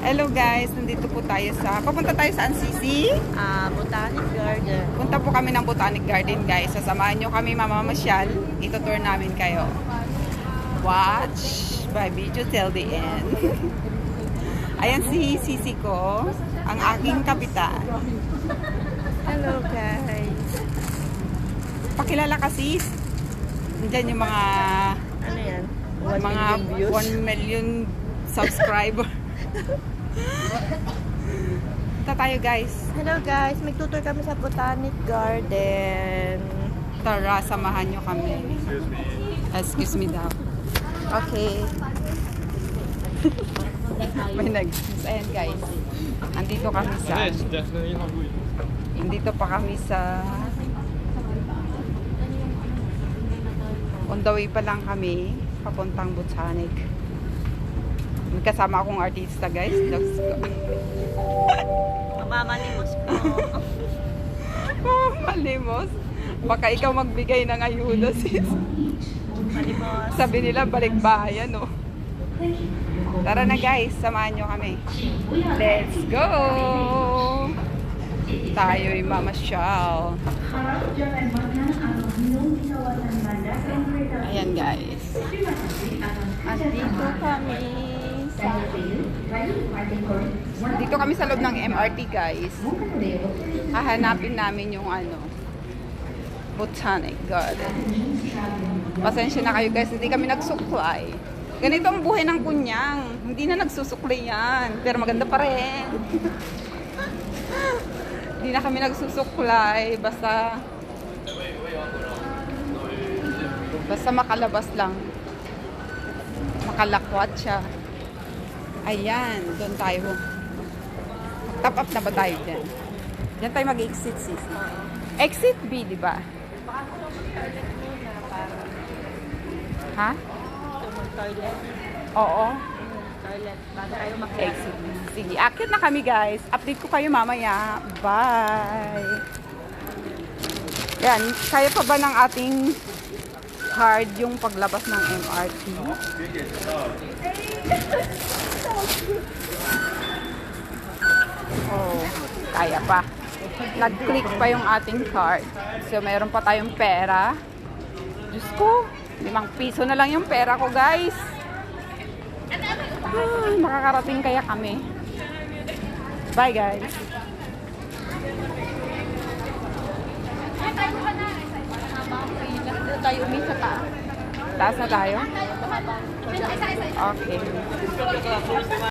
Hello guys, nandito po tayo papunta tayo sa Sisi? Botanic Garden. Punta po kami ng Botanic Garden guys. Sasamahan nyo kami mamamasyal. Ito-tour namin kayo. Watch by video till the end. Ayan si Sisi ko, ang aking kapitan. Hello guys. Pakilala ka sis. Nandiyan yung mga Ano yan? 1 mga million views? 1 million subscriber. Punta tayo guys. Hello guys, magtutur kami sa Botanic Garden. Tara, samahan nyo kami. Excuse me daw. Okay. May ayan guys. Andito kami sa Andito pa kami sa on the way pa lang kami papuntang Botanic. May kasama akong artista guys. Let's go. Mamalimos po. Malimos. Baka ikaw magbigay ng ayuda sis. Malimos. Sabi nila balikbayan no. Tara na guys, samahan nyo kami. Let's go! Tayo'y mamasyal. Ayan guys. Andito kami. Dito kami sa loob ng MRT guys. Hahanapin namin yung Botanic Garden. Pasensya na kayo guys, hindi kami nagsuklay. Ganito ang buhay ng kunyang. Hindi na nagsusuklay yan. Pero maganda pa rin. Hindi na kami nagsusuklay. Basta makalabas lang. Makalakwat siya. Ayan, doon tayo. Top up na ba tayo dyan? Diyan tayo mag-exit sis. Exit B, di ba? Ha? Toilet. Oo. Toilet. Bago kayo mag-exit. Exit B. Sige, akit na kami guys. Update ko kayo mamaya. Bye! Yan, kaya pa ba ng ating card yung paglabas ng MRT? Oh, kaya pa. Nag-click pa yung ating card. So, mayroon pa tayong pera. Diyos ko, 5 piso na lang yung pera ko, guys. Makakarating kaya kami. Bye, guys. Tayo umisa taas. Taas na tayo? Okay.